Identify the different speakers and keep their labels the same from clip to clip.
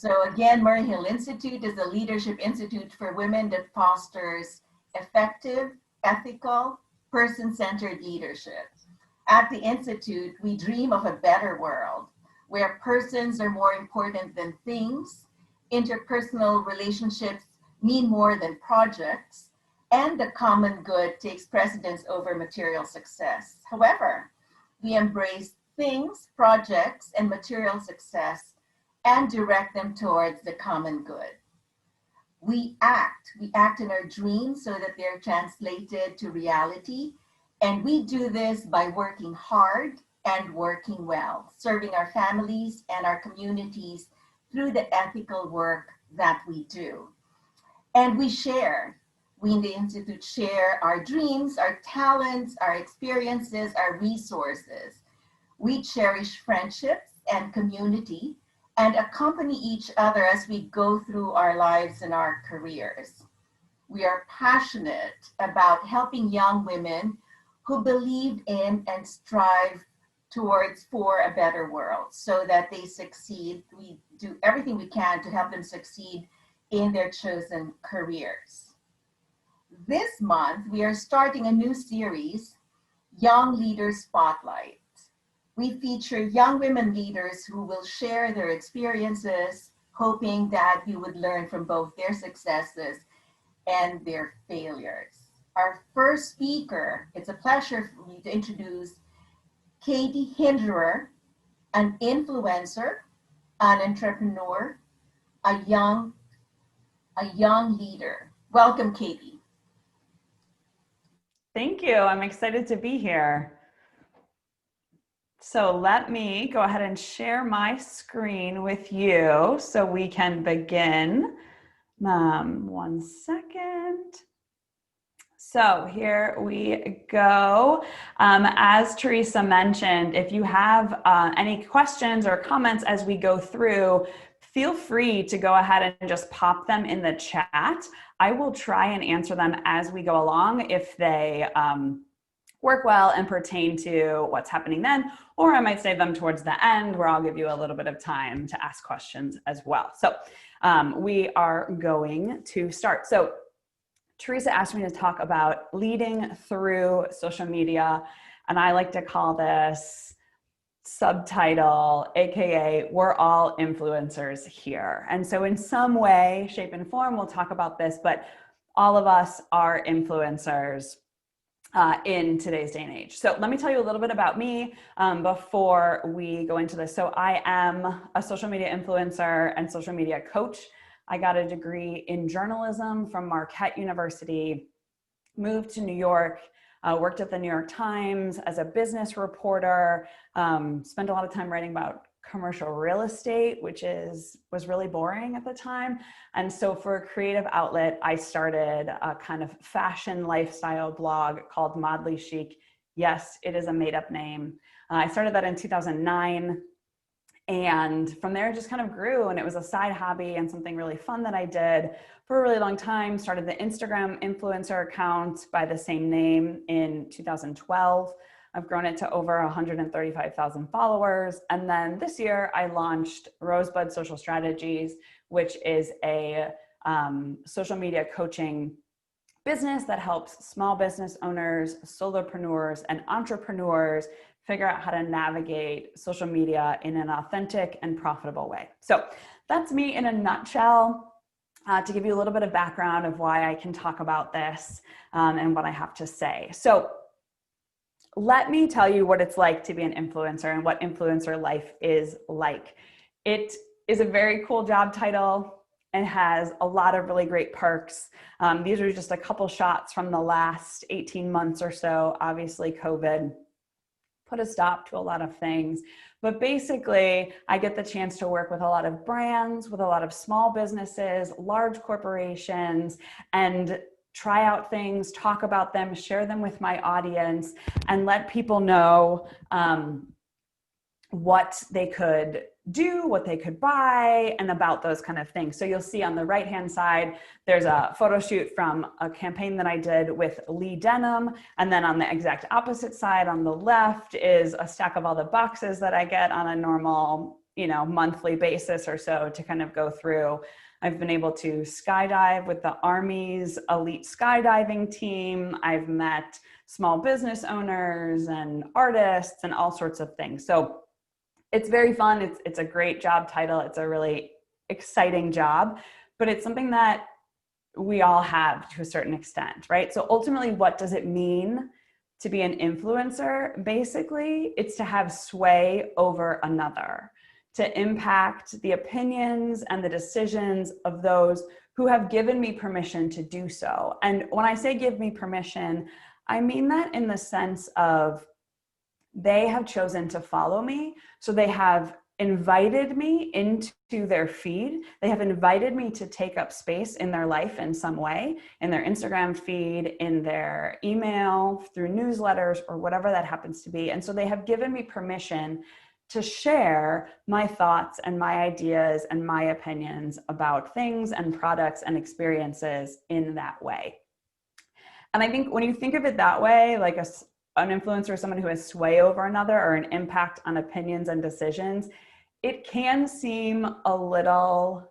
Speaker 1: So again, Murray Hill Institute is a leadership institute for women that fosters effective, ethical, person-centered leadership. At the Institute, we dream of a better world where persons are more important than things, interpersonal relationships mean more than projects, and the common good takes precedence over material success. However, we embrace things, projects, and material success and direct them towards the common good. We act in our dreams so that they're translated to reality. And we do this by working hard and working well, serving our families and our communities through the ethical work that we do. And we in the Institute share our dreams, our talents, our experiences, our resources. We cherish friendships and community and accompany each other as we go through our lives and our careers. We are passionate about helping young women who believe in and strive towards for a better world so that they succeed. We do everything we can to help them succeed in their chosen careers. This month, we are starting a new series, Young Leaders Spotlight. We feature young women leaders who will share their experiences, hoping that you would learn from both their successes and their failures. Our first speaker, it's a pleasure for me to introduce Katie Hinderer, an influencer, an entrepreneur, a young leader. Welcome, Katie.
Speaker 2: Thank you. I'm excited to be here. So let me go ahead and share my screen with you so we can begin. 1 second. So here we go. As Teresa mentioned, if you have any questions or comments as we go through, feel free to go ahead and just pop them in the chat. I will try and answer them as we go along if they work well and pertain to what's happening then, or I might save them towards the end where I'll give you a little bit of time to ask questions as well. So we are going to start. So Teresa asked me to talk about leading through social media, and I like to call this subtitle, AKA, we're all influencers here. And so in some way, shape, and form, we'll talk about this, but all of us are influencers in today's day and age. So let me tell you a little bit about me before we go into this. So I am a social media influencer and social media coach. I got a degree in journalism from Marquette University, moved to New York, worked at the New York Times as a business reporter, spent a lot of time writing about commercial real estate, which was really boring at the time. And so for a creative outlet, I started a kind of fashion lifestyle blog called Modly Chic. Yes, it is a made-up name. I started that in 2009. And from there, it just kind of grew, and it was a side hobby and something really fun that I did for a really long time. Started the Instagram influencer account by the same name in 2012. I've grown it to over 135,000 followers. And then this year I launched Rosebud Social Strategies, which is a social media coaching business that helps small business owners, solopreneurs, and entrepreneurs figure out how to navigate social media in an authentic and profitable way. So that's me in a nutshell. To give you a little bit of background of why I can talk about this and what I have to say. So let me tell you what it's like to be an influencer and what influencer life is like. It is a very cool job title and has a lot of really great perks. These are just a couple shots from the last 18 months or so. Obviously, COVID put a stop to a lot of things. But basically, I get the chance to work with a lot of brands, with a lot of small businesses, large corporations, and try out things, talk about them, share them with my audience, and let people know what they could do, what they could buy, and about those kind of things. So you'll see on the right-hand side, there's a photo shoot from a campaign that I did with Lee Denim. And then on the exact opposite side, on the left, is a stack of all the boxes that I get on a normal monthly basis or so to kind of go through. I've been able to skydive with the Army's elite skydiving team. I've met small business owners and artists and all sorts of things. So it's very fun. It's a great job title. It's a really exciting job, but it's something that we all have to a certain extent, right? So ultimately, what does it mean to be an influencer? Basically, it's to have sway over another, to impact the opinions and the decisions of those who have given me permission to do so. And when I say give me permission, I mean that in the sense of they have chosen to follow me. So they have invited me into their feed. They have invited me to take up space in their life in some way, in their Instagram feed, in their email, through newsletters, or whatever that happens to be. And so they have given me permission to share my thoughts and my ideas and my opinions about things and products and experiences in that way. And I think when you think of it that way, like an influencer, someone who has sway over another or an impact on opinions and decisions, it can seem a little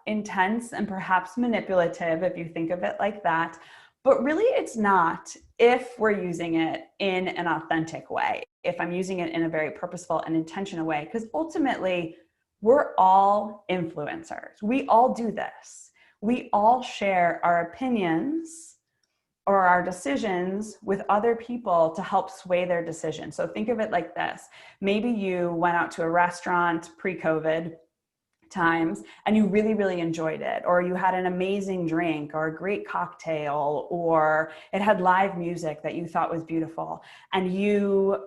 Speaker 2: intense and perhaps manipulative if you think of it like that. But really it's not if we're using it in an authentic way, if I'm using it in a very purposeful and intentional way, because ultimately we're all influencers. We all do this. We all share our opinions or our decisions with other people to help sway their decisions. So think of it like this. Maybe you went out to a restaurant pre-COVID times and you really, really enjoyed it, or you had an amazing drink or a great cocktail, or it had live music that you thought was beautiful, and you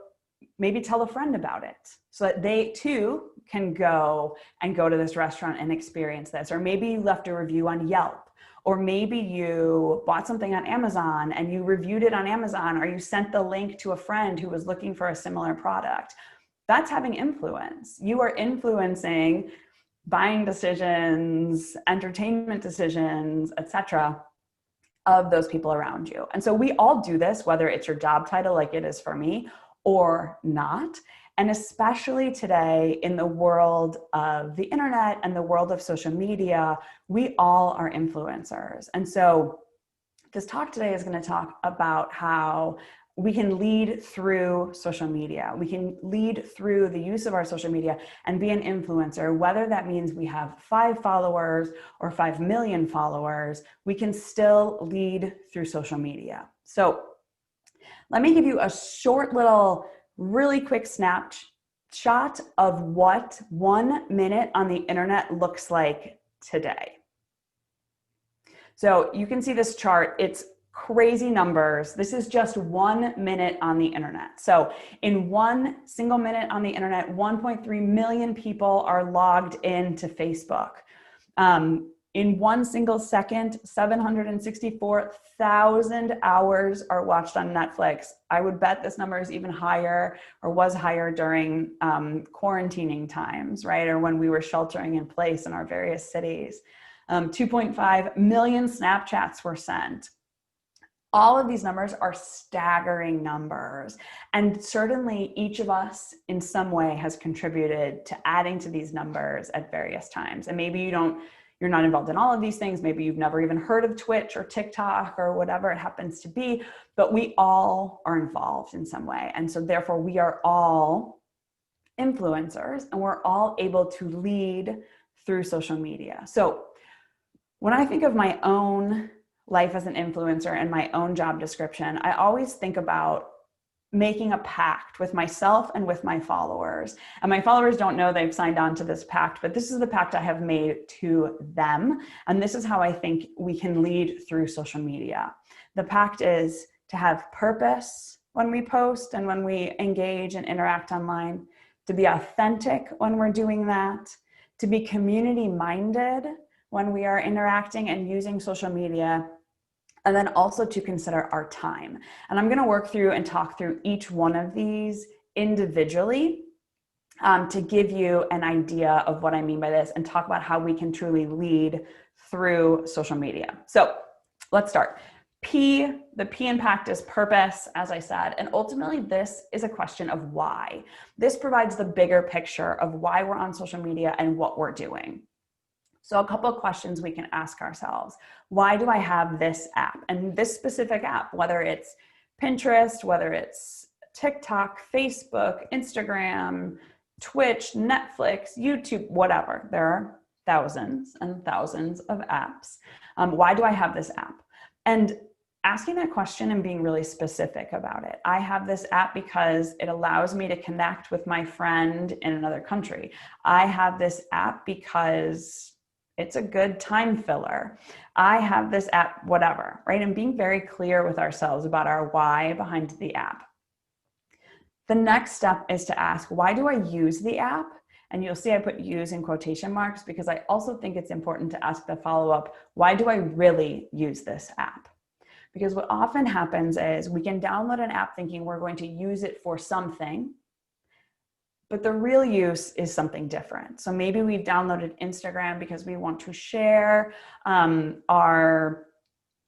Speaker 2: maybe tell a friend about it so that they too can go to this restaurant and experience this. Or maybe you left a review on Yelp, or maybe you bought something on Amazon and you reviewed it on Amazon, or you sent the link to a friend who was looking for a similar product. That's having influence. You are influencing buying decisions, entertainment decisions, etc., of those people around you. And so we all do this, whether it's your job title like it is for me or not. And especially today in the world of the internet and the world of social media, we all are influencers. And so this talk today is going to talk about how we can lead through social media. We can lead through the use of our social media and be an influencer, whether that means we have 5 followers or 5 million followers, we can still lead through social media. So let me give you a short little, really quick snapshot of what 1 minute on the internet looks like today. So you can see this chart. It's crazy numbers. This is just 1 minute on the internet. So in 1 single minute on the internet, 1.3 million people are logged into Facebook. In 1 single second, 764,000 hours are watched on Netflix. I would bet this number is even higher, or was higher during quarantining times, right? Or when we were sheltering in place in our various cities. 2.5 million Snapchats were sent. All of these numbers are staggering numbers. And certainly each of us in some way has contributed to adding to these numbers at various times. And maybe you're not involved in all of these things. Maybe you've never even heard of Twitch or TikTok or whatever it happens to be, but we all are involved in some way. And so therefore we are all influencers, and we're all able to lead through social media. So when I think of my own life as an influencer and my own job description, I always think about making a pact with myself and with my followers. And my followers don't know they've signed on to this pact, but this is the pact I have made to them. And this is how I think we can lead through social media. The pact is to have purpose when we post and when we engage and interact online, to be authentic when we're doing that, to be community-minded when we are interacting and using social media, and then also to consider our time. And I'm gonna work through and talk through each one of these individually to give you an idea of what I mean by this and talk about how we can truly lead through social media. So let's start. The P impact is purpose, as I said, and ultimately this is a question of why. This provides the bigger picture of why we're on social media and what we're doing. So a couple of questions we can ask ourselves. Why do I have this app? And this specific app, whether it's Pinterest, whether it's TikTok, Facebook, Instagram, Twitch, Netflix, YouTube, whatever. There are thousands and thousands of apps. Why do I have this app? And asking that question and being really specific about it. I have this app because it allows me to connect with my friend in another country. I have this app because it's a good time filler. I have this app, whatever, right? And being very clear with ourselves about our why behind the app. The next step is to ask, why do I use the app? And you'll see I put use in quotation marks because I also think it's important to ask the follow-up, why do I really use this app? Because what often happens is we can download an app thinking we're going to use it for something, but the real use is something different. So maybe we've downloaded Instagram because we want to share our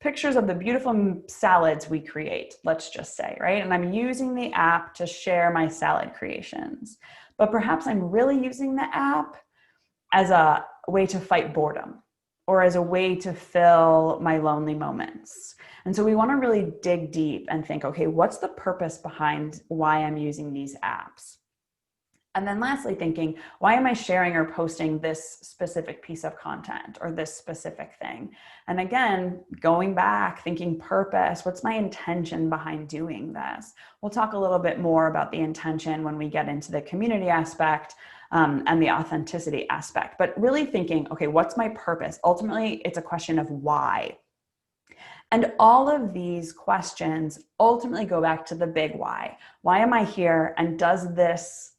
Speaker 2: pictures of the beautiful salads we create, let's just say, right? And I'm using the app to share my salad creations. But perhaps I'm really using the app as a way to fight boredom or as a way to fill my lonely moments. And so we want to really dig deep and think, okay, what's the purpose behind why I'm using these apps? And then lastly, thinking, why am I sharing or posting this specific piece of content or this specific thing? And again, going back, thinking purpose, what's my intention behind doing this? We'll talk a little bit more about the intention when we get into the community aspect and the authenticity aspect, but really thinking, okay, what's my purpose? Ultimately, it's a question of why. And all of these questions ultimately go back to the big why. Why am I here? And does this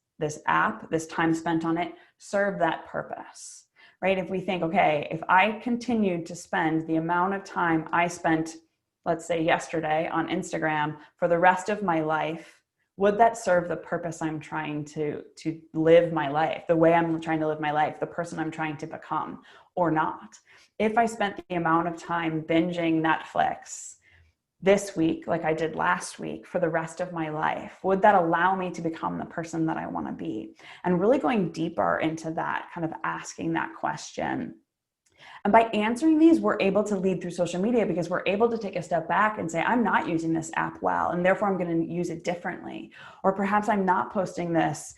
Speaker 2: app, this time spent on it, serve that purpose, right? If we think, okay, if I continued to spend the amount of time I spent, let's say yesterday on Instagram for the rest of my life, would that serve the purpose I'm trying to live my life, the way I'm trying to live my life, the person I'm trying to become, or not? If I spent the amount of time binging Netflix this week, like I did last week, for the rest of my life, would that allow me to become the person that I want to be? And really going deeper into that, kind of asking that question. And by answering these, we're able to lead through social media because we're able to take a step back and say, I'm not using this app well, and therefore I'm going to use it differently. Or perhaps I'm not posting this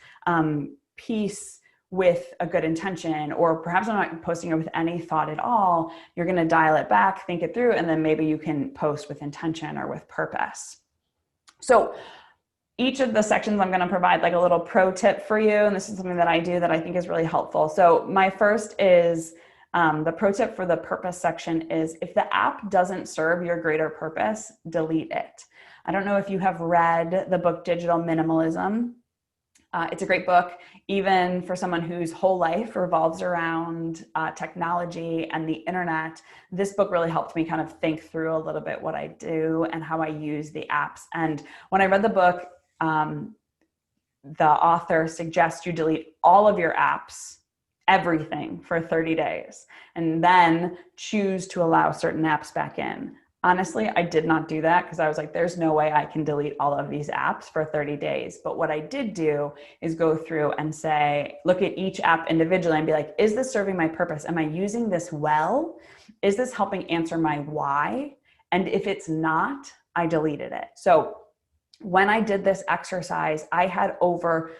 Speaker 2: piece with a good intention, or perhaps I'm not posting it with any thought at all. You're going to dial it back, think it through, and then maybe you can post with intention or with purpose. So each of the sections I'm going to provide like a little pro tip for you. And this is something that I do that I think is really helpful. So my first is the pro tip for the purpose section is if the app doesn't serve your greater purpose, delete it. I don't know if you have read the book Digital Minimalism. It's a great book, even for someone whose whole life revolves around technology and the internet. This book really helped me kind of think through a little bit what I do and how I use the apps. And when I read the book, the author suggests you delete all of your apps, everything, for 30 days, and then choose to allow certain apps back in. Honestly, I did not do that because I was like, there's no way I can delete all of these apps for 30 days. But what I did do is go through and say, look at each app individually and be like, is this serving my purpose? Am I using this well? Is this helping answer my why? And if it's not, I deleted it. So when I did this exercise, I had over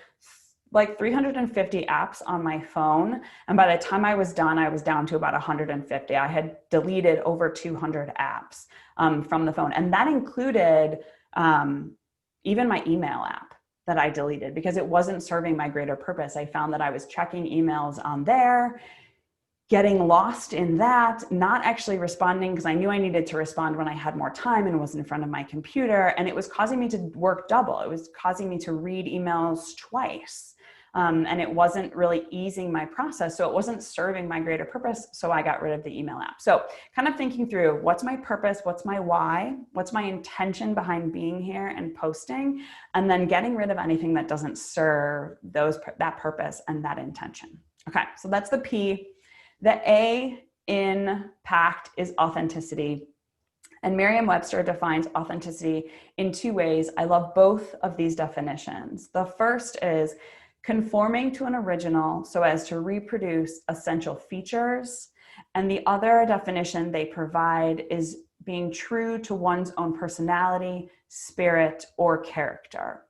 Speaker 2: like 350 apps on my phone. And by the time I was done, I was down to about 150. I had deleted over 200 apps from the phone. And that included even my email app that I deleted because it wasn't serving my greater purpose. I found that I was checking emails on there, getting lost in that, not actually responding because I knew I needed to respond when I had more time and was in front of my computer. And it was causing me to work double. It was causing me to read emails twice. And it wasn't really easing my process. So it wasn't serving my greater purpose. So I got rid of the email app. So kind of thinking through what's my purpose, what's my why, what's my intention behind being here and posting, and then getting rid of anything that doesn't serve that purpose and that intention. Okay, so that's the P. The A in PACT is authenticity. And Merriam-Webster defines authenticity in two ways. I love both of these definitions. The first is conforming to an original so as to reproduce essential features. And the other definition they provide is being true to one's own personality, spirit, or character.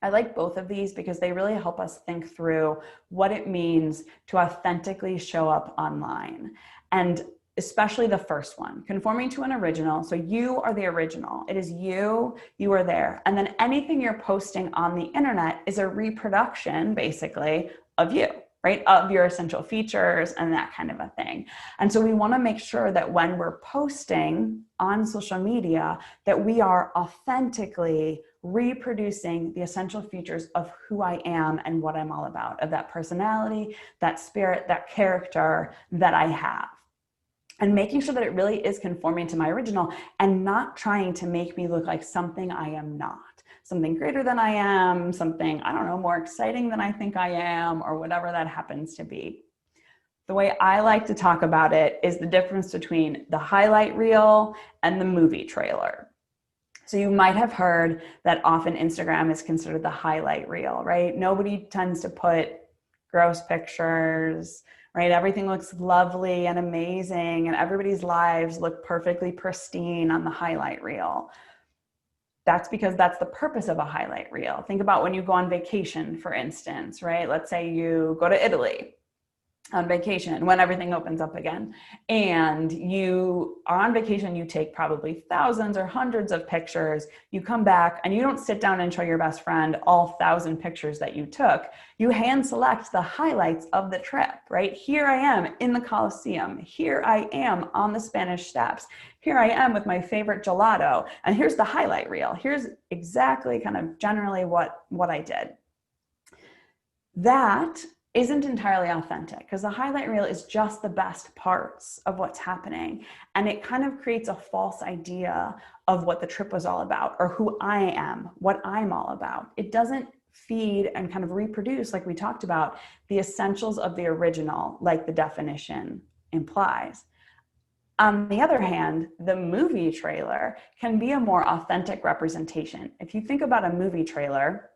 Speaker 2: I like both of these because they really help us think through what it means to authentically show up online. And especially the first one, conforming to an original. So you are the original. It is you are there. And then anything you're posting on the internet is a reproduction, basically, of you, right? Of your essential features and that kind of a thing. And so we want to make sure that when we're posting on social media, that we are authentically reproducing the essential features of who I am and what I'm all about, of that personality, that spirit, that character that I have. And making sure that it really is conforming to my original and not trying to make me look like something I am not, something greater than I am, something, I don't know, more exciting than I think I am, or whatever that happens to be. The way I like to talk about it is the difference between the highlight reel and the movie trailer. So you might have heard that often Instagram is considered the highlight reel, right? Nobody tends to put gross pictures, right? Everything looks lovely and amazing, and everybody's lives look perfectly pristine on the highlight reel. That's because that's the purpose of a highlight reel. Think about when you go on vacation, for instance, right? Let's say you go to Italy on vacation when everything opens up again, and you are on vacation. You take probably thousands or hundreds of pictures. You come back and you don't sit down and show your best friend all 1,000 pictures that you took. You hand select the highlights of the trip, right? Here I am in the Colosseum. Here I am on the Spanish Steps. Here I am with my favorite gelato. And here's the highlight reel. Here's exactly kind of generally what I did. That isn't entirely authentic, because the highlight reel is just the best parts of what's happening. And it kind of creates a false idea of what the trip was all about, or who I am, what I'm all about. It doesn't feed and kind of reproduce, like we talked about, the essentials of the original, like the definition implies. On the other hand, the movie trailer can be a more authentic representation. If you think about a movie trailer,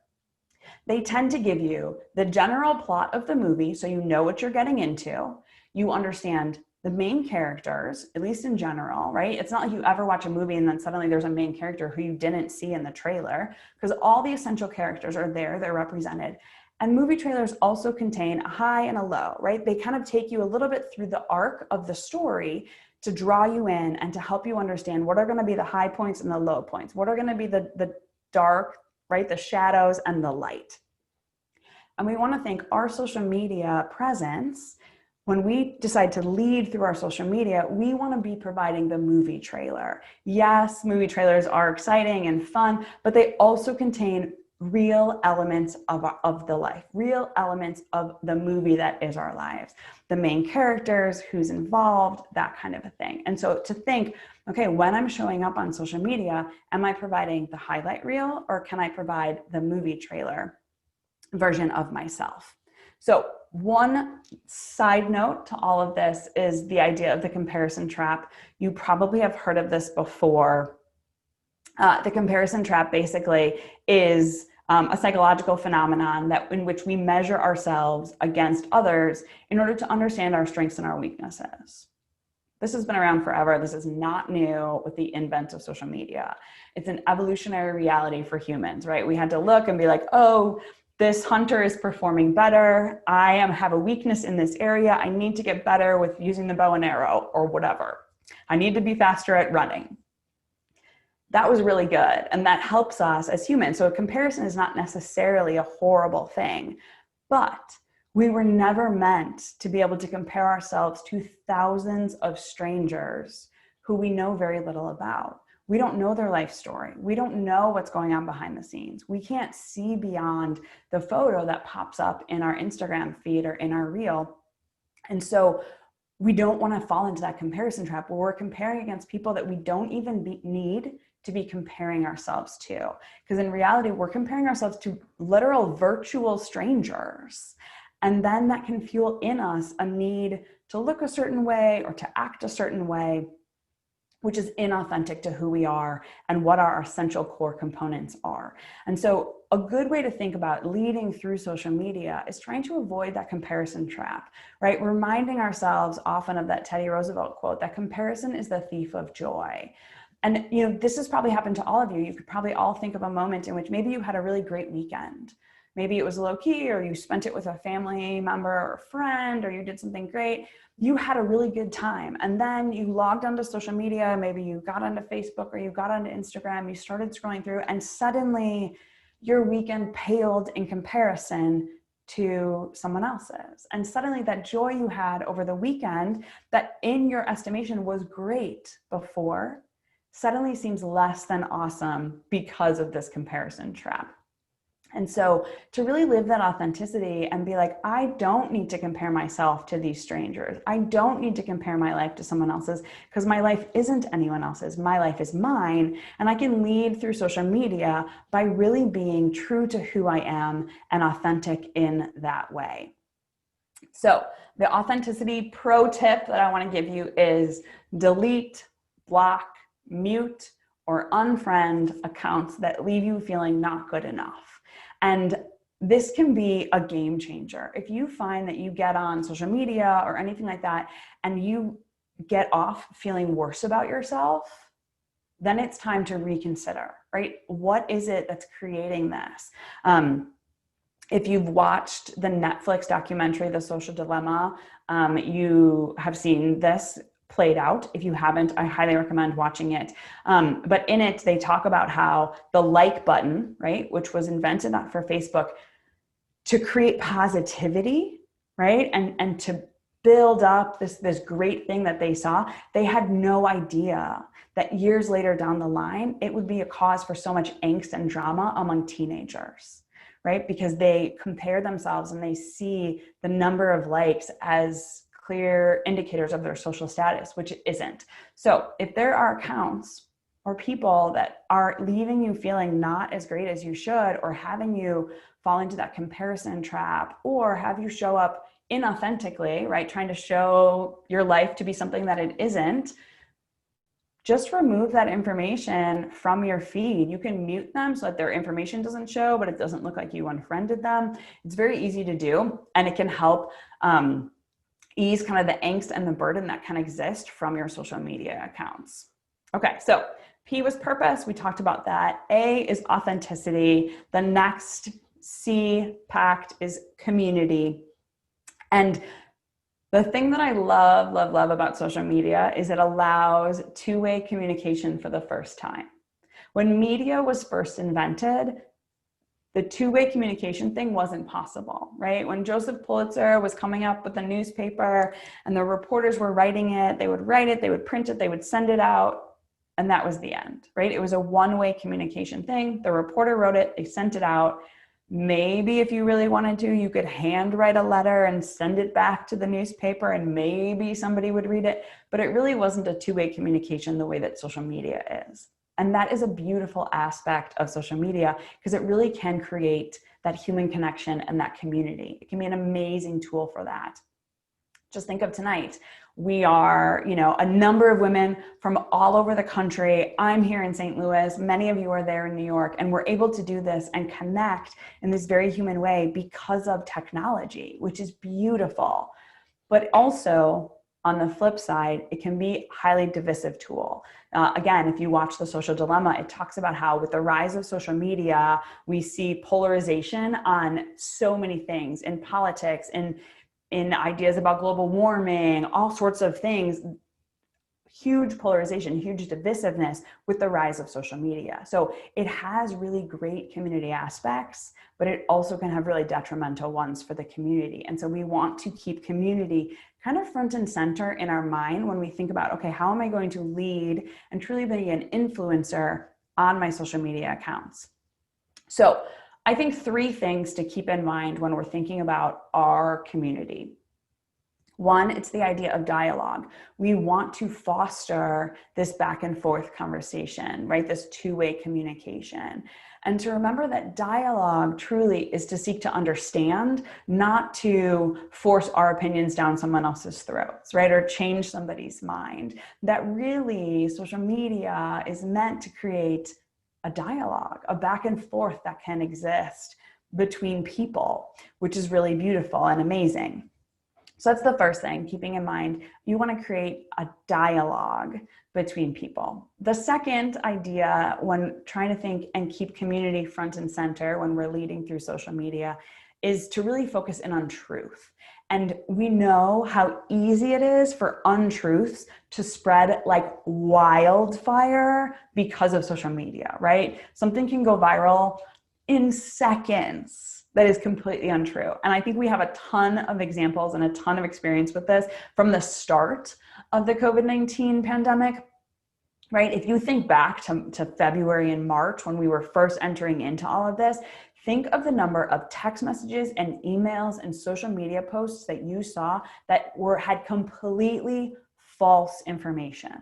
Speaker 2: they tend to give you the general plot of the movie, so you know what you're getting into. You understand the main characters, at least in general, right? It's not like you ever watch a movie and then suddenly there's a main character who you didn't see in the trailer, because all the essential characters are there, they're represented. And movie trailers also contain a high and a low, right? They kind of take you a little bit through the arc of the story to draw you in and to help you understand what are going to be the high points and the low points, what are going to be the dark, right? The shadows and the light. And we want to think our social media presence, when we decide to lead through our social media, we want to be providing the movie trailer. Yes, movie trailers are exciting and fun, but they also contain real elements of the life, real elements of the movie that is our lives, the main characters, who's involved, that kind of a thing. And so to think, okay, when I'm showing up on social media, am I providing the highlight reel, or can I provide the movie trailer version of myself? So one side note to all of this is the idea of the comparison trap. You probably have heard of this before. The comparison trap basically is a psychological phenomenon in which we measure ourselves against others in order to understand our strengths and our weaknesses. This has been around forever. This is not new with the advent of social media. It's an evolutionary reality for humans, right? We had to look and be like, oh, this hunter is performing better. I have a weakness in this area. I need to get better with using the bow and arrow or whatever. I need to be faster at running. That was really good. And that helps us as humans. So a comparison is not necessarily a horrible thing, but we were never meant to be able to compare ourselves to thousands of strangers who we know very little about. We don't know their life story. We don't know what's going on behind the scenes. We can't see beyond the photo that pops up in our Instagram feed or in our reel. And so we don't want to fall into that comparison trap where we're comparing against people that we don't even need to be comparing ourselves to. Because in reality, we're comparing ourselves to literal virtual strangers. And then that can fuel in us a need to look a certain way or to act a certain way, which is inauthentic to who we are and what our essential core components are. And so a good way to think about leading through social media is trying to avoid that comparison trap, right? Reminding ourselves often of that Teddy Roosevelt quote, that comparison is the thief of joy. And this has probably happened to all of you. You could probably all think of a moment in which maybe you had a really great weekend. Maybe it was low key, or you spent it with a family member or friend, or you did something great. You had a really good time. And then you logged onto social media, maybe you got onto Facebook or you got onto Instagram, you started scrolling through, and suddenly your weekend paled in comparison to someone else's. And suddenly that joy you had over the weekend that in your estimation was great before suddenly seems less than awesome because of this comparison trap. And so to really live that authenticity and be like, I don't need to compare myself to these strangers. I don't need to compare my life to someone else's, because my life isn't anyone else's. My life is mine. And I can lead through social media by really being true to who I am and authentic in that way. So the authenticity pro tip that I want to give you is delete, block, mute, or unfriend accounts that leave you feeling not good enough. And this can be a game changer. If you find that you get on social media or anything like that and you get off feeling worse about yourself, then it's time to reconsider, right? What is it that's creating this? If you've watched the Netflix documentary, The Social Dilemma, you have seen this played out. If you haven't, I highly recommend watching it. But in it, they talk about how the like button, right, which was invented for Facebook to create positivity, right, and to build up this great thing that they saw, they had no idea that years later down the line, it would be a cause for so much angst and drama among teenagers, right? Because they compare themselves and they see the number of likes as clear indicators of their social status, which it isn't. So if there are accounts or people that are leaving you feeling not as great as you should, or having you fall into that comparison trap, or have you show up inauthentically, right? Trying to show your life to be something that it isn't, just remove that information from your feed. You can mute them so that their information doesn't show, but it doesn't look like you unfriended them. It's very easy to do, and it can help ease kind of the angst and the burden that can exist from your social media accounts. Okay, so P was purpose. We talked about that. A is authenticity. The next C, pact, is community. And the thing that I love about social media is it allows two-way communication for the first time. When media was first invented, the two-way communication thing wasn't possible, right? When Joseph Pulitzer was coming up with a newspaper and the reporters were writing it, they would write it, they would print it, they would send it out, and that was the end, right? It was a one-way communication thing. The reporter wrote it, they sent it out. Maybe if you really wanted to, you could handwrite a letter and send it back to the newspaper and maybe somebody would read it, but it really wasn't a two-way communication the way that social media is. And that is a beautiful aspect of social media, because it really can create that human connection and that community. It can be an amazing tool for that. Just think of tonight. We are, a number of women from all over the country. I'm here in St. Louis. Many of you are there in New York, and we're able to do this and connect in this very human way because of technology, which is beautiful. But also, on the flip side, it can be a highly divisive tool. Again, if you watch The Social Dilemma, it talks about how with the rise of social media, we see polarization on so many things in politics, in ideas about global warming, all sorts of things. Huge polarization, huge divisiveness with the rise of social media. So it has really great community aspects, but it also can have really detrimental ones for the community. And so we want to keep community kind of front and center in our mind when we think about, okay, how am I going to lead and truly be an influencer on my social media accounts? So I think 3 things to keep in mind when we're thinking about our community. 1, it's the idea of dialogue. We want to foster this back and forth conversation, right? This two-way communication. and to remember that dialogue truly is to seek to understand, not to force our opinions down someone else's throats, right? Or change somebody's mind. That really social media is meant to create a dialogue, a back and forth that can exist between people, which is really beautiful and amazing. So that's the first thing, keeping in mind, you want to create a dialogue between people. The second idea when trying to think and keep community front and center when we're leading through social media is to really focus in on truth. And we know how easy it is for untruths to spread like wildfire because of social media, right? Something can go viral in seconds that is completely untrue. And I think we have a ton of examples and a ton of experience with this from the start of the COVID-19 pandemic, right? If you think back to February and March when we were first entering into all of this, think of the number of text messages and emails and social media posts that you saw that had completely false information,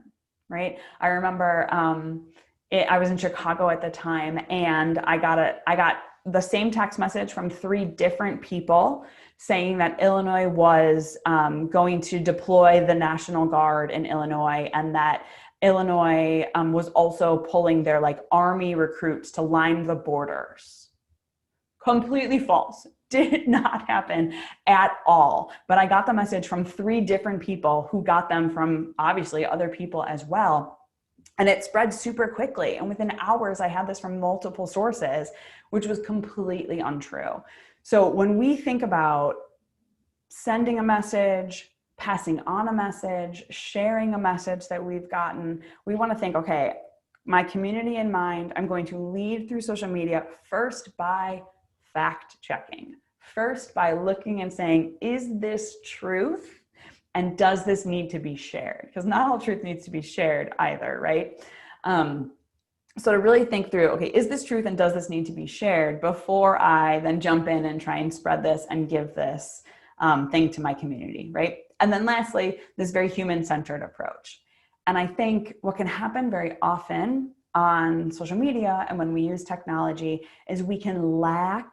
Speaker 2: right? I remember I was in Chicago at the time, and I got the same text message from 3 different people saying that Illinois was going to deploy the National Guard in Illinois, and that Illinois was also pulling their like army recruits to line the borders. Completely false. Did not happen at all. But I got the message from 3 different people who got them from obviously other people as well. And it spread super quickly. And within hours, I had this from multiple sources, which was completely untrue. So when we think about sending a message, passing on a message, sharing a message that we've gotten, we want to think, okay, my community in mind, I'm going to lead through social media first by fact checking, first by looking and saying, is this truth? And does this need to be shared? Because not all truth needs to be shared either, right? So to really think through, okay, is this truth and does this need to be shared before I then jump in and try and spread this and give this thing to my community, right? And then lastly, this very human-centered approach. And I think what can happen very often on social media and when we use technology is we can lack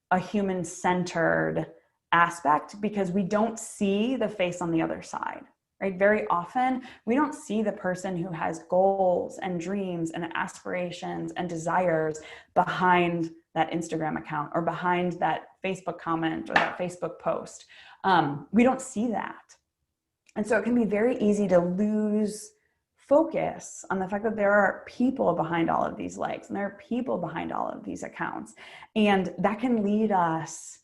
Speaker 2: a human-centered aspect because we don't see the face on the other side, right? Very often we don't see the person who has goals and dreams and aspirations and desires behind that Instagram account or behind that Facebook comment or that Facebook post. We don't see that. And so it can be very easy to lose focus on the fact that there are people behind all of these likes and there are people behind all of these accounts. And that can lead us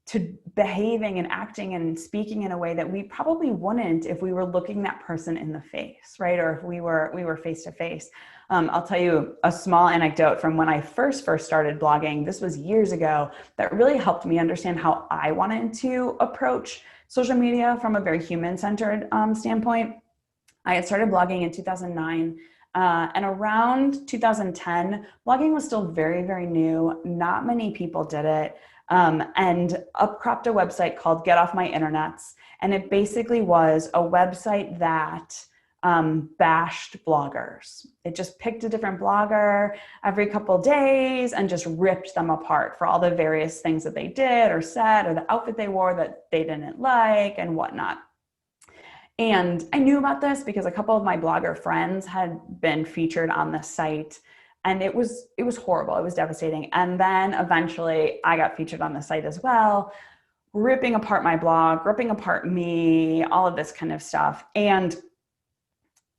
Speaker 2: to behaving and acting and speaking in a way that we probably wouldn't if we were looking that person in the face, right? Or if we were face to face. I'll tell you a small anecdote from when I first started blogging. This was years ago that really helped me understand how I wanted to approach social media from a very human-centered standpoint. I had started blogging in 2009. And around 2010, blogging was still very, very new. Not many people did it. And up cropped a website called Get Off My Internets. And it basically was a website that bashed bloggers. It just picked a different blogger every couple of days and just ripped them apart for all the various things that they did or said or the outfit they wore that they didn't like and whatnot. And I knew about this because a couple of my blogger friends had been featured on the site, and it was horrible. It was devastating. And then eventually I got featured on the site as well, ripping apart my blog, ripping apart me, all of this kind of stuff. And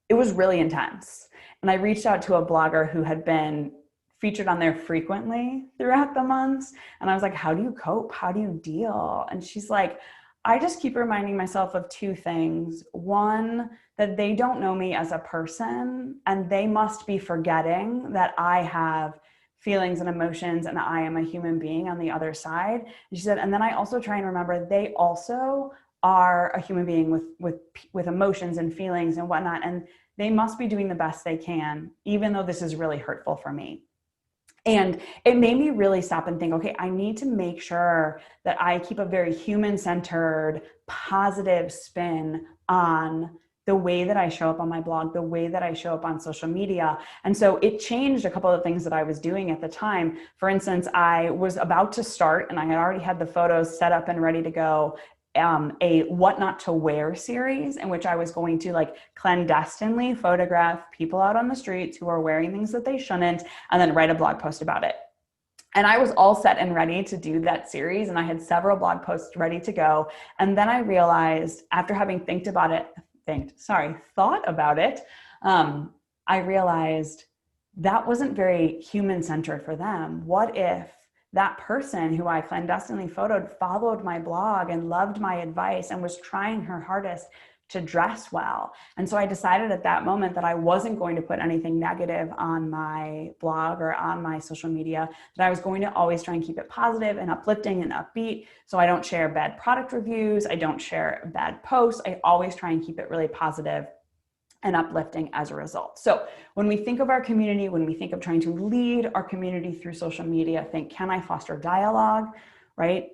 Speaker 2: it was really intense. And I reached out to a blogger who had been featured on there frequently throughout the months. And I was like, how do you cope? How do you deal? And she's like, I just keep reminding myself of 2 things. One, that they don't know me as a person, and they must be forgetting that I have feelings and emotions and I am a human being on the other side. And she said, and then I also try and remember they also are a human being with emotions and feelings and whatnot, and they must be doing the best they can, even though this is really hurtful for me. And it made me really stop and think, okay, I need to make sure that I keep a very human-centered, positive spin on the way that I show up on my blog, the way that I show up on social media. And so it changed a couple of things that I was doing at the time. For instance, I was about to start, and I had already had the photos set up and ready to go, a what not to wear series, in which I was going to like clandestinely photograph people out on the streets who are wearing things that they shouldn't, and then write a blog post about it. And I was all set and ready to do that series, and I had several blog posts ready to go. And then I realized, after having thought about it, I realized that wasn't very human-centered for them. What if that person who I clandestinely photoed followed my blog and loved my advice and was trying her hardest to dress well? And so I decided at that moment that I wasn't going to put anything negative on my blog or on my social media, that I was going to always try and keep it positive and uplifting and upbeat. So I don't share bad product reviews. I don't share bad posts. I always try and keep it really positive and uplifting as a result. So when we think of our community, when we think of trying to lead our community through social media, think, can I foster dialogue, right?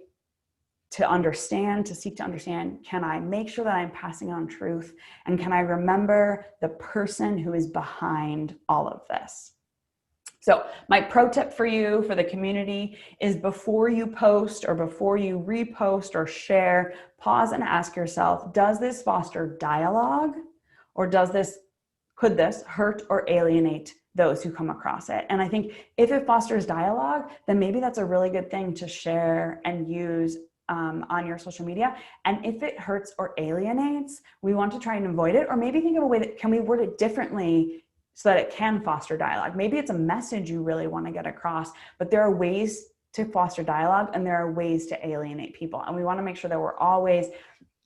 Speaker 2: To understand, to seek to understand, can I make sure that I'm passing on truth? And can I remember the person who is behind all of this? So my pro tip for you, for the community, is before you post or before you repost or share, pause and ask yourself, does this foster dialogue? Or could this hurt or alienate those who come across it? And I think if it fosters dialogue, then maybe that's a really good thing to share and use on your social media. And if it hurts or alienates, we want to try and avoid it, or maybe think of a way that, can we word it differently so that it can foster dialogue? Maybe it's a message you really want to get across, but there are ways to foster dialogue and there are ways to alienate people. And we want to make sure that we're always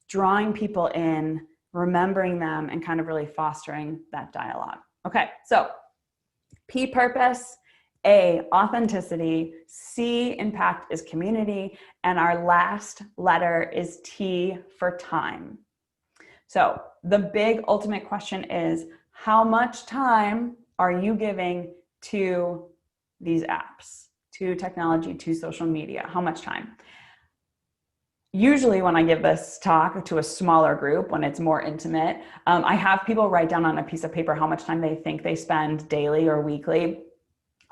Speaker 2: drawing people in, remembering them, and kind of really fostering that dialogue. Okay, so P, purpose; A, authenticity; C, impact is community; and our last letter is T for time. So the big ultimate question is, how much time are you giving to these apps, to technology, to social media? How much time? Usually when I give this talk to a smaller group, when it's more intimate, I have people write down on a piece of paper how much time they think they spend daily or weekly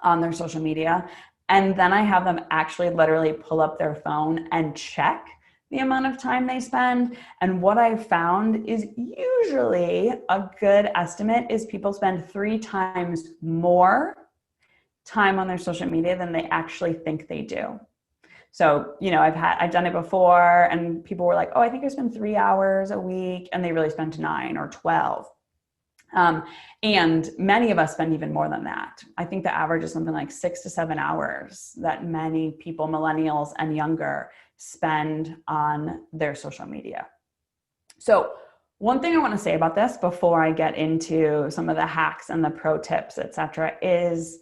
Speaker 2: on their social media. And then I have them actually literally pull up their phone and check the amount of time they spend. And what I've found is usually a good estimate is people spend 3 times more time on their social media than they actually think they do. So, you know, I've done it before, and people were like, oh, I think I spend 3 hours a week, and they really spend 9 or 12. And many of us spend even more than that. I think the average is something like 6 to 7 hours that many people, millennials and younger, spend on their social media. So one thing I want to say about this before I get into some of the hacks and the pro tips, etc., is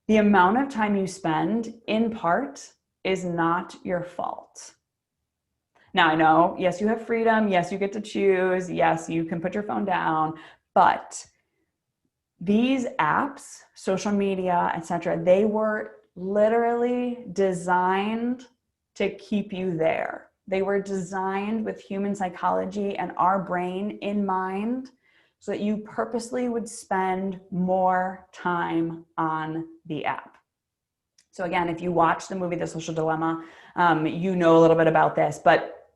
Speaker 2: the amount of time you spend, in part, is not your fault. Now, I know, yes, you have freedom. Yes, you get to choose. Yes, you can put your phone down. But these apps, social media, etc., they were literally designed to keep you there. They were designed with human psychology and our brain in mind so that you purposely would spend more time on the app. So again, if you watch the movie The Social Dilemma, you know a little bit about this, but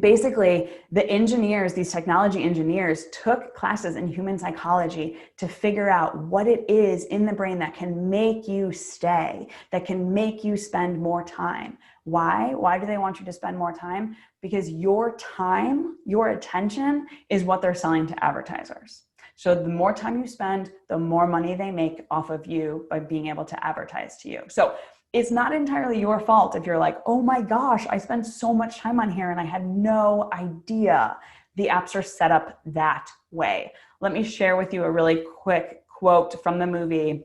Speaker 2: basically the engineers, these technology engineers, took classes in human psychology to figure out what it is in the brain that can make you stay, that can make you spend more time. Why? Why do they want you to spend more time? Because your time, your attention is what they're selling to advertisers. So the more time you spend, the more money they make off of you by being able to advertise to you. So it's not entirely your fault if you're like, oh my gosh, I spent so much time on here and I had no idea. The apps are set up that way. Let me share with you a really quick quote from the movie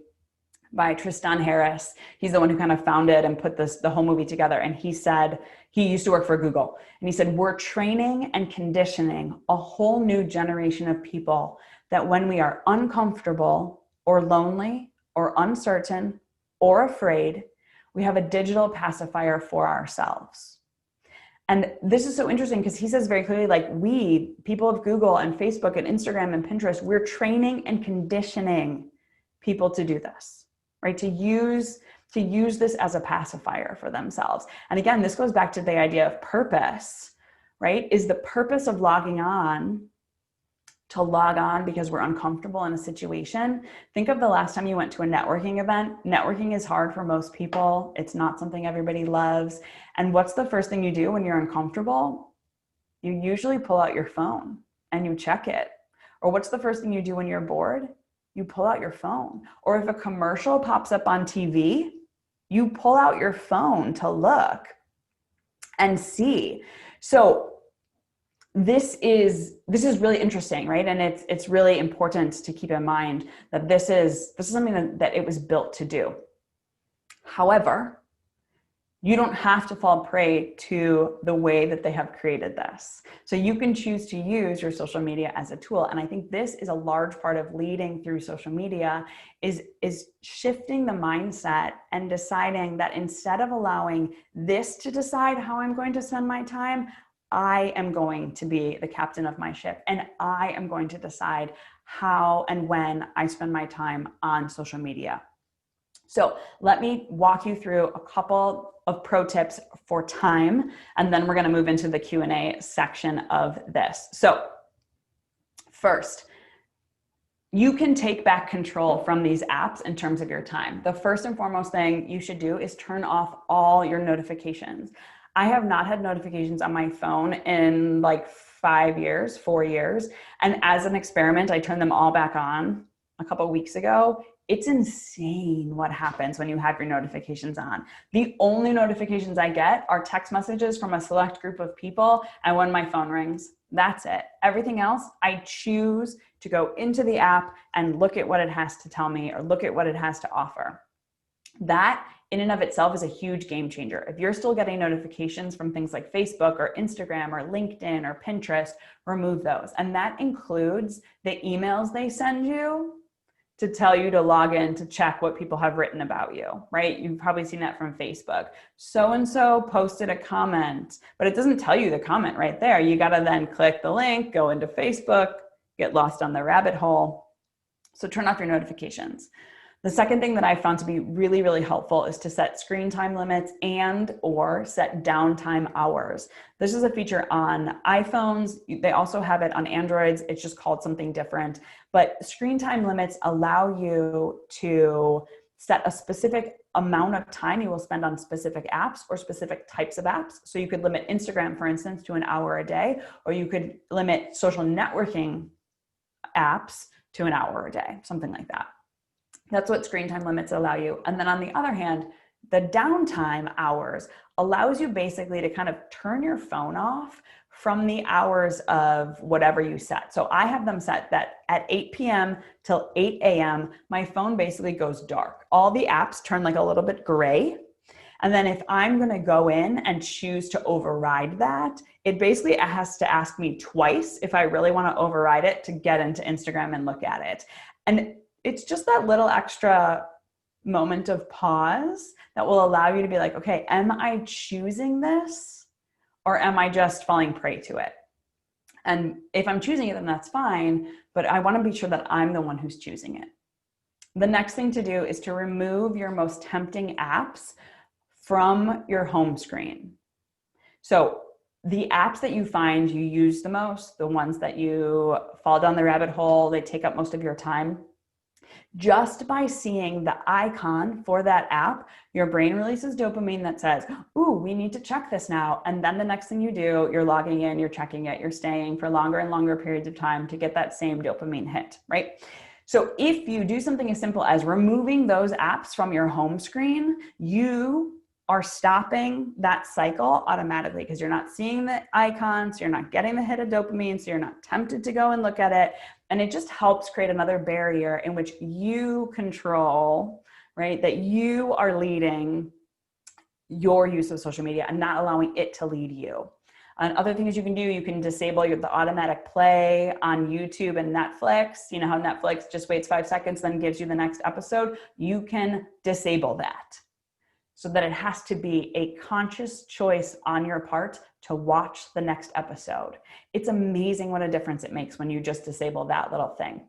Speaker 2: by Tristan Harris. He's the one who kind of founded and put the whole movie together. And he said, he used to work for Google. And he said, we're training and conditioning a whole new generation of people that when we are uncomfortable or lonely or uncertain or afraid, we have a digital pacifier for ourselves. And this is so interesting because he says very clearly, like, we, people of Google and Facebook and Instagram and Pinterest, we're training and conditioning people to do this, right? To use this as a pacifier for themselves. And again, this goes back to the idea of purpose, right? Is the purpose of logging on to log on because we're uncomfortable in a situation? Think of the last time you went to a networking event. Networking is hard for most people. It's not something everybody loves. And what's the first thing you do when you're uncomfortable? You usually pull out your phone and you check it. Or what's the first thing you do when you're bored? You pull out your phone. Or if a commercial pops up on TV, you pull out your phone to look and see. So this is really interesting, right? And it's really important to keep in mind that this is something that it was built to do. However, you don't have to fall prey to the way that they have created this. So you can choose to use your social media as a tool. And I think this is a large part of leading through social media is shifting the mindset and deciding that instead of allowing this to decide how I'm going to spend my time, I am going to be the captain of my ship, and I am going to decide how and when I spend my time on social media. So let me walk you through a couple of pro tips for time, and then we're going to move into the Q&A section of this. So first, you can take back control from these apps in terms of your time. The first and foremost thing you should do is turn off all your notifications. I have not had notifications on my phone in like 4 years. And as an experiment, I turned them all back on a couple of weeks ago. It's insane what happens when you have your notifications on. The only notifications I get are text messages from a select group of people and when my phone rings. That's it. Everything else, I choose to go into the app and look at what it has to tell me or look at what it has to offer. That in and of itself is a huge game changer. If you're still getting notifications from things like Facebook or Instagram or LinkedIn or Pinterest, remove those. And that includes the emails they send you to tell you to log in to check what people have written about you, right? You've probably seen that from Facebook. So-and-so posted a comment, but it doesn't tell you the comment right there. You got to then click the link, go into Facebook, get lost on the rabbit hole. So turn off your notifications. The second thing that I found to be really, really helpful is to set screen time limits and or set downtime hours. This is a feature on iPhones. They also have it on Androids. It's just called something different. But screen time limits allow you to set a specific amount of time you will spend on specific apps or specific types of apps. So you could limit Instagram, for instance, to an hour a day, or you could limit social networking apps to an hour a day, something like that. That's what screen time limits allow you. And then on the other hand, the downtime hours allows you basically to kind of turn your phone off from the hours of whatever you set. So I have them set that at 8 p.m. till 8 a.m., my phone basically goes dark. All the apps turn like a little bit gray. And then if I'm going to go in and choose to override that, it basically has to ask me twice if I really want to override it to get into Instagram and look at it. And it's just that little extra moment of pause that will allow you to be like, okay, am I choosing this or am I just falling prey to it? And if I'm choosing it, then that's fine, but I want to be sure that I'm the one who's choosing it. The next thing to do is to remove your most tempting apps from your home screen. So the apps that you find you use the most, the ones that you fall down the rabbit hole, they take up most of your time, just by seeing the icon for that app, your brain releases dopamine that says, ooh, we need to check this now. And then the next thing you do, you're logging in, you're checking it, you're staying for longer and longer periods of time to get that same dopamine hit, right? So if you do something as simple as removing those apps from your home screen, you are stopping that cycle automatically because you're not seeing the icons, you're not getting the hit of dopamine, so you're not tempted to go and look at it. And it just helps create another barrier in which you control, right? That you are leading your use of social media and not allowing it to lead you. And other things you can do, you can disable the automatic play on YouTube and Netflix. You know how Netflix just waits 5 seconds, then gives you the next episode? You can disable that. so that it has to be a conscious choice on your part to watch the next episode. It's amazing what a difference it makes when you just disable that little thing.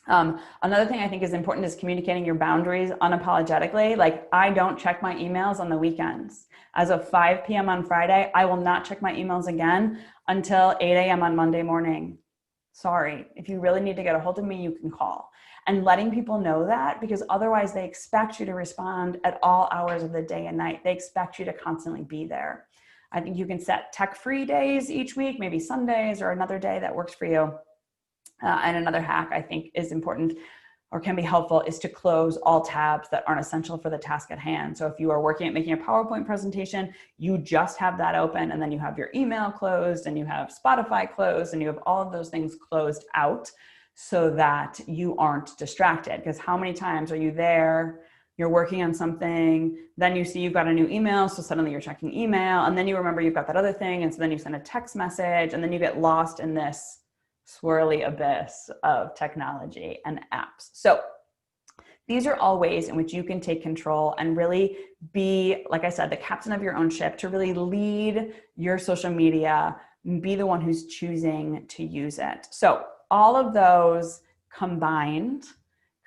Speaker 2: Another thing I think is important is communicating your boundaries unapologetically. Like, I don't check my emails on the weekends. As of 5 p.m. on Friday, I will not check my emails again until 8 a.m. on Monday morning. Sorry, if you really need to get a hold of me, you can call. And letting people know that, because otherwise they expect you to respond at all hours of the day and night. They expect you to constantly be there. I think you can set tech-free days each week, maybe Sundays or another day that works for you. And another hack I think is important or can be helpful is to close all tabs that aren't essential for the task at hand. So if you are working at making a PowerPoint presentation, you just have that open, and then you have your email closed, and you have Spotify closed, and you have all of those things closed out so that you aren't distracted. Because how many times are you there, you're working on something, then you see you've got a new email, so suddenly you're checking email, and then you remember you've got that other thing, and so then you send a text message, and then you get lost in this swirly abyss of technology and apps. So these are all ways in which you can take control and really be, like I said, the captain of your own ship, to really lead your social media, be the one who's choosing to use it. So all of those combined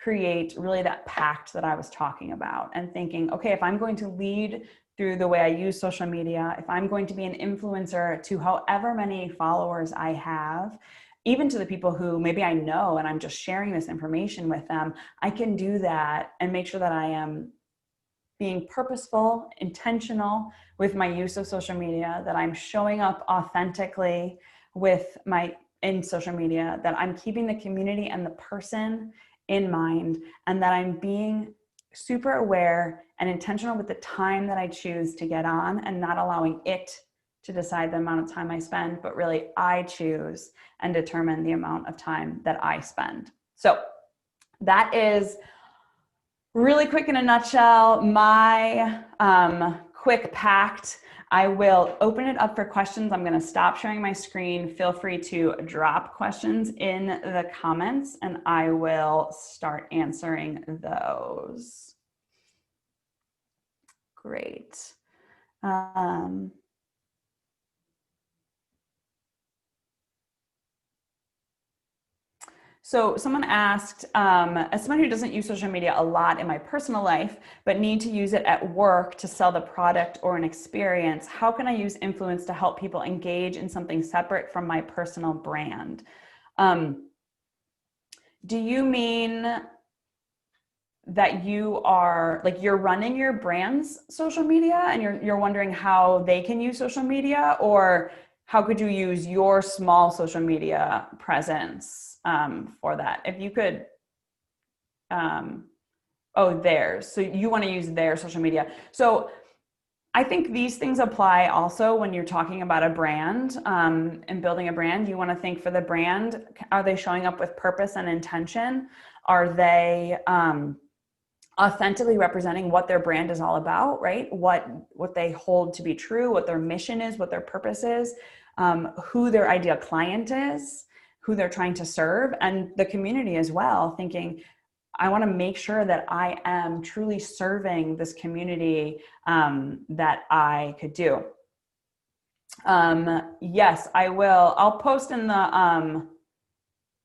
Speaker 2: create really that pact that I was talking about, and thinking, okay, if I'm going to lead through the way I use social media, if I'm going to be an influencer to however many followers I have, even to the people who maybe I know and I'm just sharing this information with them, I can do that and make sure that I am being purposeful, intentional with my use of social media, that I'm showing up authentically in social media, that I'm keeping the community and the person in mind, and that I'm being super aware and intentional with the time that I choose to get on, and not allowing it to decide the amount of time I spend, but really I choose and determine the amount of time that I spend. So that is really quick in a nutshell, my quick pact. I will open it up for questions. I'm going to stop sharing my screen. Feel free to drop questions in the comments, and I will start answering those. Great. So someone asked, as someone who doesn't use social media a lot in my personal life, but need to use it at work to sell the product or an experience, how can I use influence to help people engage in something separate from my personal brand? Do you mean that you are, like, you're running your brand's social media and you're wondering how they can use social media, or how could you use your small social media presence for that? If you could, theirs. So you want to use their social media. So I think these things apply also when you're talking about a brand and building a brand. You want to think, for the brand, are they showing up with purpose and intention? Are they authentically representing what their brand is all about, right? What they hold to be true, what their mission is, what their purpose is, who their ideal client is, who they're trying to serve, and the community as well, thinking, I want to make sure that I am truly serving this community that I could do. Yes, I will. I'll post in the,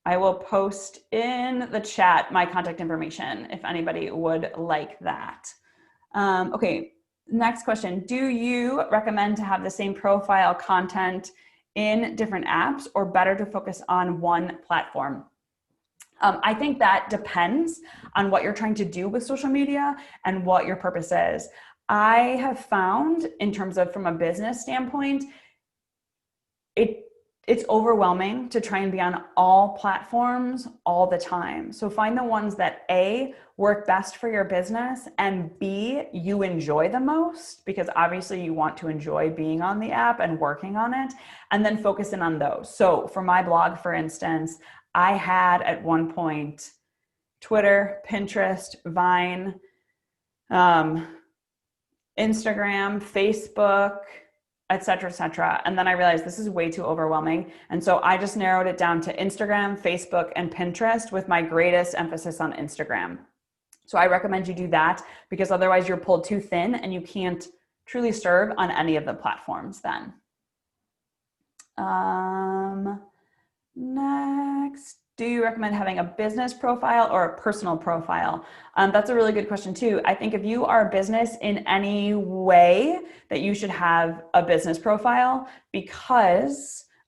Speaker 2: I will post in the chat my contact information if anybody would like that. Okay, next question. Do you recommend to have the same profile content in different apps, or better to focus on one platform? I think that depends on what you're trying to do with social media and what your purpose is. I have found, in terms of from a business standpoint, it's overwhelming to try and be on all platforms all the time. So find the ones that A, work best for your business, and B, you enjoy the most, because obviously you want to enjoy being on the app and working on it, and then focus in on those. So for my blog, for instance, I had at one point Twitter, Pinterest, Vine, Instagram, Facebook, et cetera, and then I realized this is way too overwhelming. And so I just narrowed it down to Instagram, Facebook, and Pinterest, with my greatest emphasis on Instagram. So I recommend you do that, because otherwise you're pulled too thin and you can't truly serve on any of the platforms then. Next, do you recommend having a business profile or a personal profile? That's a really good question too. I think if you are a business in any way, that you should have a business profile,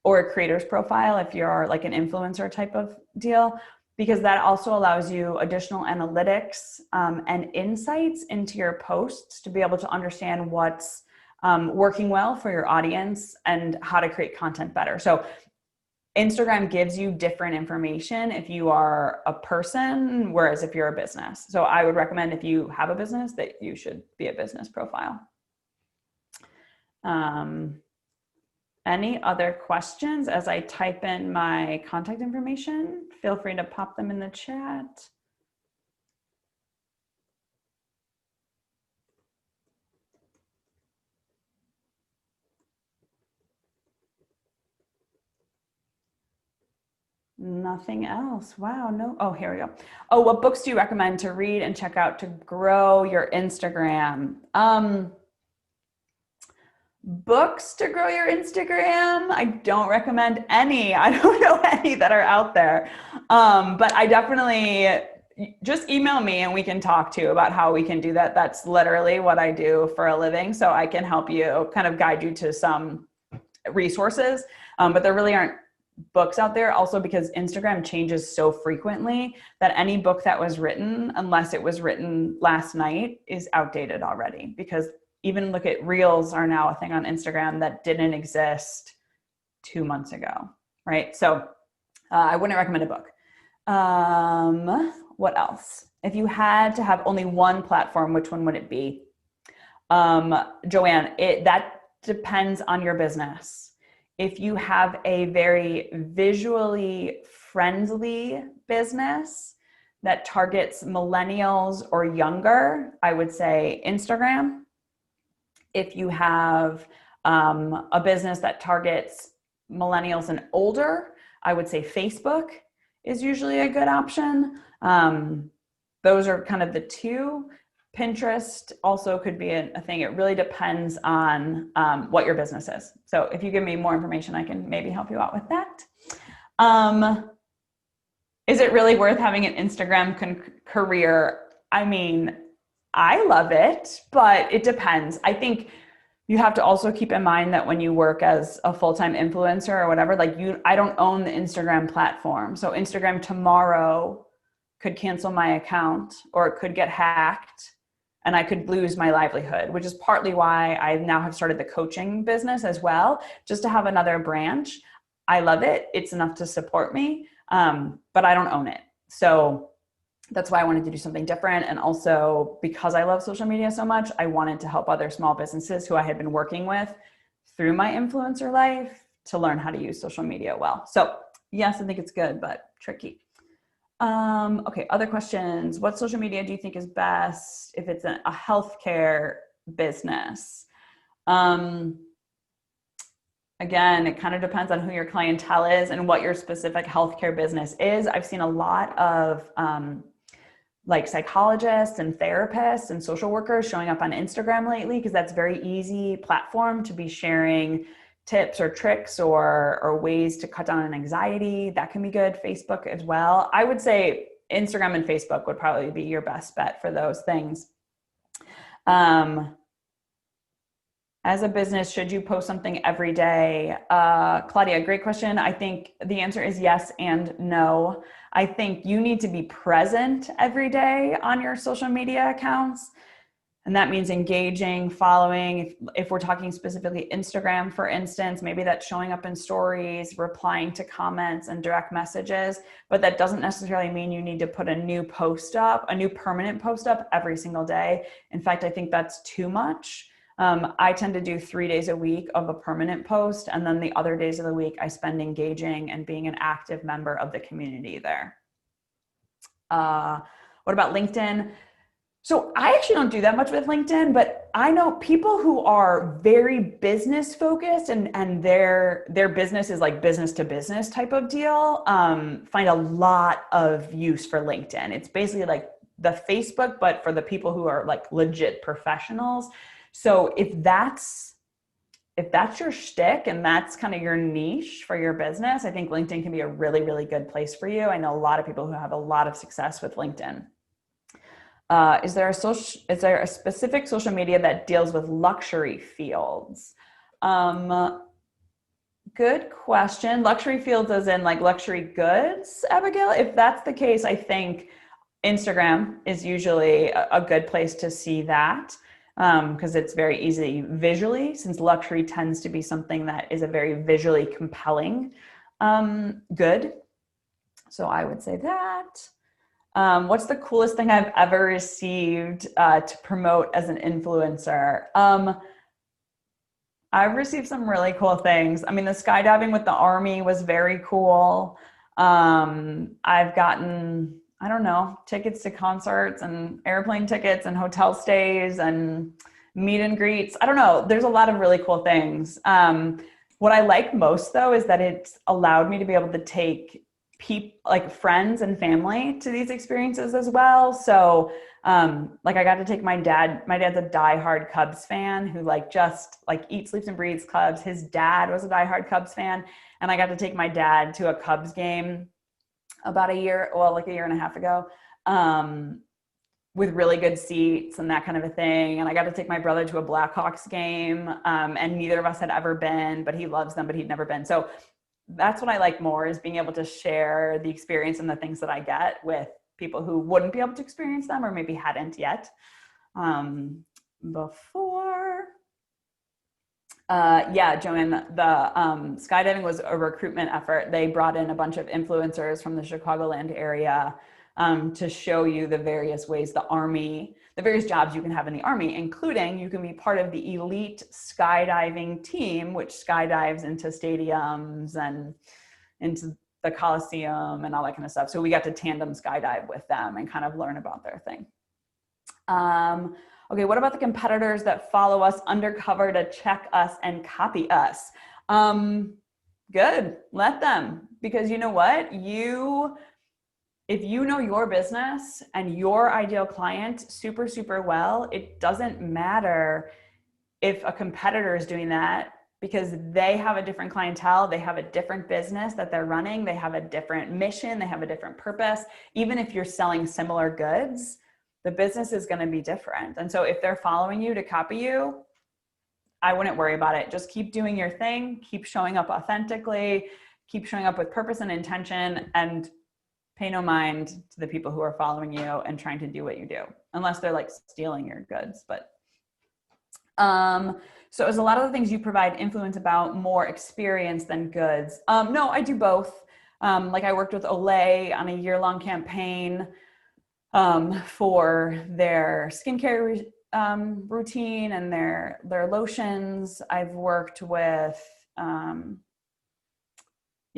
Speaker 2: or a creator's profile if you're like an influencer type of deal, because that also allows you additional analytics and insights into your posts to be able to understand what's working well for your audience and how to create content better. So Instagram gives you different information if you are a person, whereas if you're a business. So I would recommend, if you have a business, that you should be a business profile. Any other questions as I type in my contact information? Feel free to pop them in the chat. Nothing else. Wow, no. Oh, here we go. Oh, what books do you recommend to read and check out to grow your Instagram? Books to grow your Instagram? I don't recommend any. I don't know any that are out there. But I definitely, just email me and we can talk to you about how we can do that. That's literally what I do for a living. So I can help you, kind of guide you to some resources. But there really aren't books out there, also because Instagram changes so frequently that any book that was written, unless it was written last night, is outdated already. Because even look at Reels are now a thing on Instagram that didn't exist 2 months ago, right? So I wouldn't recommend a book. What else? If you had to have only one platform, which one would it be? Joanne, that depends on your business. If you have a very visually friendly business that targets millennials or younger, I would say Instagram. If you have a business that targets millennials and older, I would say Facebook is usually a good option. Those are kind of the two. Pinterest also could be a thing. It really depends on what your business is. So if you give me more information, I can maybe help you out with that. Is it really worth having an Instagram career? I mean, I love it, but it depends. I think you have to also keep in mind that when you work as a full-time influencer or whatever, like I don't own the Instagram platform. So Instagram tomorrow could cancel my account, or it could get hacked, and I could lose my livelihood, which is partly why I now have started the coaching business as well, just to have another branch. I love it. It's enough to support me, but I don't own it. So that's why I wanted to do something different. And also because I love social media so much, I wanted to help other small businesses who I had been working with through my influencer life to learn how to use social media well. So yes, I think it's good, but tricky. Okay, other questions. What social media do you think is best if it's a healthcare business? Again, it kind of depends on who your clientele is and what your specific healthcare business is. I've seen a lot of like psychologists and therapists and social workers showing up on Instagram lately, because that's a very easy platform to be sharing tips or tricks or ways to cut down on anxiety. That can be good. Facebook as well. I would say Instagram and Facebook would probably be your best bet for those things. As a business, should you post something every day? Claudia, great question. I think the answer is yes and no. I think you need to be present every day on your social media accounts. And that means engaging, following. If we're talking specifically Instagram, for instance, maybe that's showing up in stories, replying to comments and direct messages, but that doesn't necessarily mean you need to put a new post up, a new permanent post up every single day. In fact, I think that's too much. I tend to do 3 days a week of a permanent post, and then the other days of the week I spend engaging and being an active member of the community there. What about LinkedIn? So I actually don't do that much with LinkedIn, but I know people who are very business focused and their business is like business to business type of deal, find a lot of use for LinkedIn. It's basically like the Facebook, but for the people who are like legit professionals. So if that's your shtick and that's kind of your niche for your business, I think LinkedIn can be a really, really good place for you. I know a lot of people who have a lot of success with LinkedIn. Is there a specific social media that deals with luxury fields? Good question. Luxury fields as in like luxury goods, Abigail? If that's the case, I think Instagram is usually a good place to see that, because it's very easy visually, since luxury tends to be something that is a very visually compelling good. So I would say that. What's the coolest thing I've ever received to promote as an influencer? I've received some really cool things. I mean, the skydiving with the Army was very cool. I've gotten, I don't know, tickets to concerts and airplane tickets and hotel stays and meet and greets. I don't know. There's a lot of really cool things. What I like most though is that it's allowed me to be able to take like friends and family to these experiences as well. So like I got to take my dad's a diehard Cubs fan who like just like eats, sleeps and breathes Cubs. His dad was a diehard Cubs fan. And I got to take my dad to a Cubs game about a year and a half ago, with really good seats and that kind of a thing. And I got to take my brother to a Blackhawks game. And neither of us had ever been, but he loves them, but he'd never been. So that's what I like more, is being able to share the experience and the things that I get with people who wouldn't be able to experience them or maybe hadn't yet before. Yeah, Joanne, the skydiving was a recruitment effort. They brought in a bunch of influencers from the Chicagoland area to show you the various ways the various jobs you can have in the Army, including you can be part of the elite skydiving team, which skydives into stadiums and into the Coliseum and all that kind of stuff. So we got to tandem skydive with them and kind of learn about their thing. Okay, what about the competitors that follow us undercover to check us and copy us? Good, let them, because you know what? If you know your business and your ideal client super, super well, it doesn't matter if a competitor is doing that, because they have a different clientele, they have a different business that they're running, they have a different mission, they have a different purpose. Even if you're selling similar goods, the business is going to be different. And so if they're following you to copy you, I wouldn't worry about it. Just keep doing your thing, keep showing up authentically, keep showing up with purpose and intention, and pay no mind to the people who are following you and trying to do what you do, unless they're like stealing your goods. But so is a lot of the things you provide influence about more experience than goods? No, I do both. Like I worked with Olay on a year-long campaign for their skincare routine and their lotions. I've worked with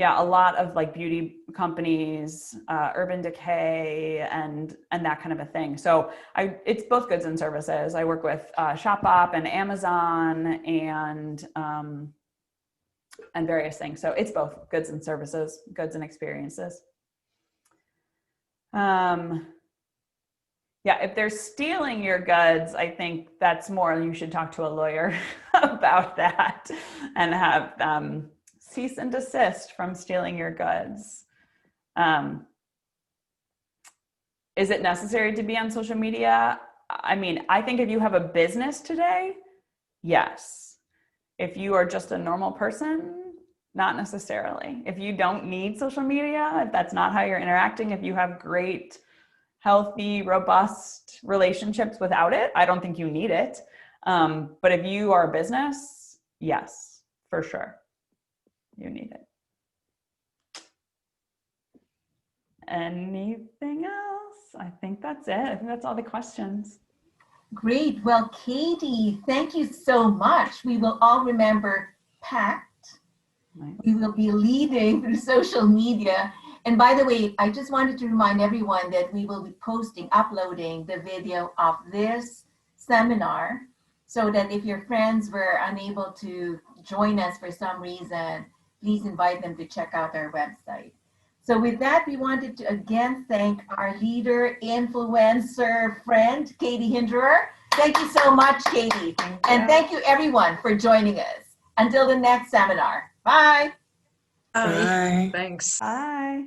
Speaker 2: a lot of like beauty companies, Urban Decay and that kind of a thing. So it's both goods and services. I work with Shopbop and Amazon and various things. So it's both goods and services, goods and experiences. Yeah, if they're stealing your goods, I think that's more, you should talk to a lawyer about that and have cease and desist from stealing your goods. Is it necessary to be on social media? I mean, I think if you have a business today, yes. If you are just a normal person, not necessarily. If you don't need social media, if that's not how you're interacting, if you have great, healthy, robust relationships without it, I don't think you need it. But if you are a business, yes, for sure. You need it. Anything else? I think that's it. I think that's all the questions.
Speaker 1: Great. Well, Katie, thank you so much. We will all remember PACT. Nice. We will be leading through social media. And by the way, I just wanted to remind everyone that we will be uploading the video of this seminar, so that if your friends were unable to join us for some reason, please invite them to check out our website. So with that, we wanted to again thank our leader, influencer, friend, Katie Hinderer. Thank you so much, Katie. And thank you everyone for joining us. Until the next seminar. Bye.
Speaker 3: Bye.
Speaker 4: Bye.
Speaker 3: Thanks.
Speaker 2: Bye.